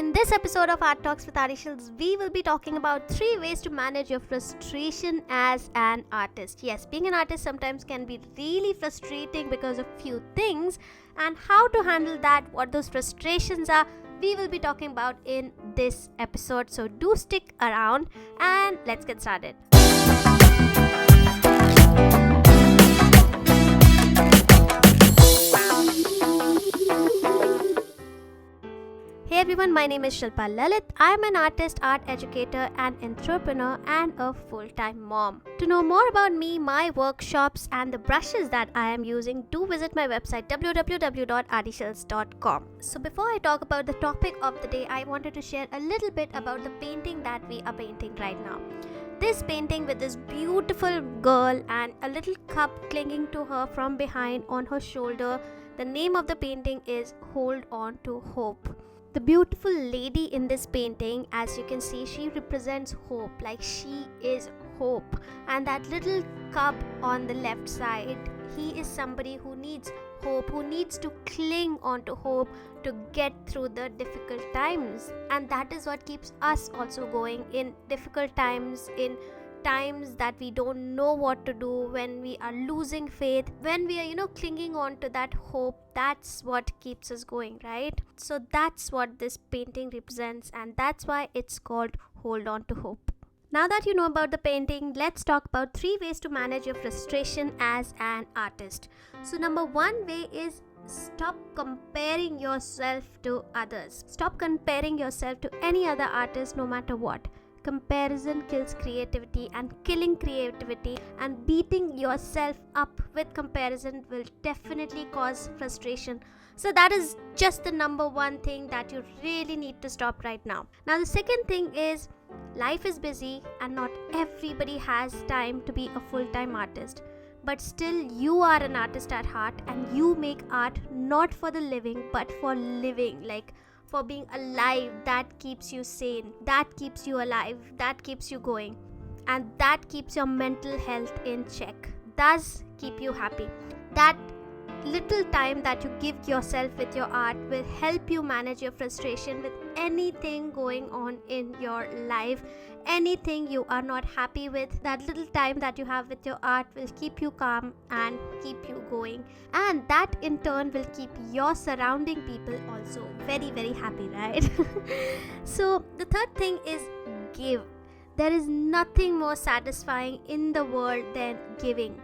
in this episode of Art Talks with Artyshils, we will be talking about 3 ways to manage your frustration as an artist. Yes, being an artist sometimes can be really frustrating because of few things, and how to handle that, what those frustrations are, we will be talking about in this episode. So do stick around and let's get started. Hey everyone, my name is Shilpa Lalit. I am an artist, art educator, and entrepreneur, and a full-time mom. To know more about me, my workshops, and the brushes that I am using, do visit my website www.artyshils.com. So before I talk about the topic of the day, I wanted to share a little bit about the painting that we are painting right now. This painting with this beautiful girl and a little cup clinging to her from behind on her shoulder. The name of the painting is Hold On to Hope. The beautiful lady in this painting, as you can see, she represents hope, like she is hope. And that little cub on the left side, he is somebody who needs hope, who needs to cling on to hope to get through the difficult times. And that is what keeps us also going in difficult times, in times that we don't know what to do, when we are losing faith, when we are clinging on to that hope. That's what keeps us going, right? So that's what this painting represents, and that's why it's called Hold On to Hope. Now that you know about the painting, let's talk about 3 ways to manage your frustration as an artist. So number 1 way is stop comparing yourself to others. Stop comparing yourself to any other artist, no matter what. Comparison kills creativity, and killing creativity and beating yourself up with comparison will definitely cause frustration. So that is just the number 1 thing that you really need to stop right now. Now the second thing is, life is busy and not everybody has time to be a full-time artist. But still, you are an artist at heart, and you make art not for the living but for living, like for being alive. That keeps you sane, that keeps you alive, that keeps you going, and that keeps your mental health in check, does keep you happy. That little time that you give yourself with your art will help you manage your frustration with anything going on in your life, anything you are not happy with. That little time that you have with your art will keep you calm and keep you going, and that in turn will keep your surrounding people also very, very happy, right? So the third thing is give. There is nothing more satisfying in the world than giving.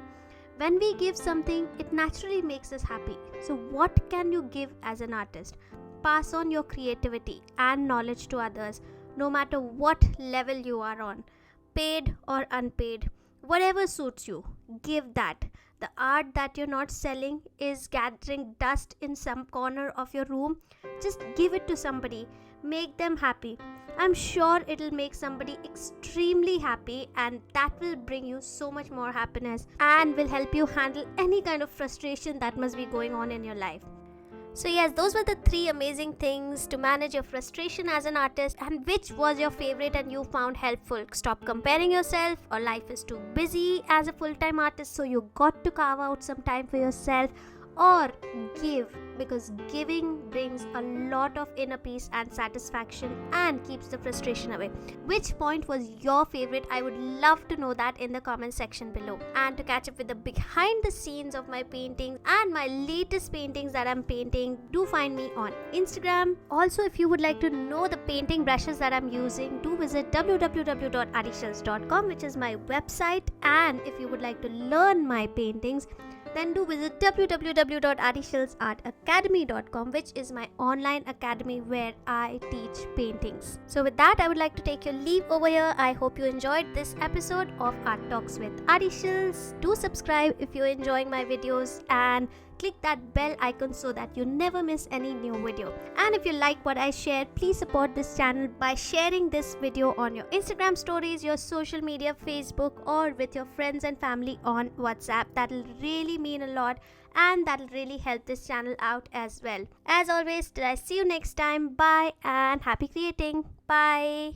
When we give something, it naturally makes us happy. So what can you give as an artist? Pass on your creativity and knowledge to others, no matter what level you are on, paid or unpaid, whatever suits you. Give that. The art that you're not selling is gathering dust in some corner of your room. Just give it to somebody. Make them happy. I'm sure it'll make somebody extremely happy, and that will bring you so much more happiness and will help you handle any kind of frustration that must be going on in your life. So yes, those were the 3 amazing things to manage your frustration as an artist. And which was your favorite and you found helpful? Stop comparing yourself, or life is too busy as a full-time artist, so you got to carve out some time for yourself, or give, because giving brings a lot of inner peace and satisfaction and keeps the frustration away. Which point was your favorite? I would love to know that in the comment section below. And to catch up with the behind the scenes of my paintings and my latest paintings that I'm painting, do find me on Instagram. Also, if you would like to know the painting brushes that I'm using, do visit www.artyshils.com, which is my website. And if you would like to learn my paintings, then do visit www.artyshilsartacademy.com, which is my online academy where I teach paintings. So with that, I would like to take your leave over here. I hope you enjoyed this episode of Art Talks with Artyshils. Do subscribe if you're enjoying my videos, and click that bell icon so that you never miss any new video. And if you like what I share, please support this channel by sharing this video on your Instagram stories, your social media, Facebook, or with your friends and family on WhatsApp. That'll really mean a lot, and that'll really help this channel out as well. As always, till I see you next time, bye and happy creating. Bye.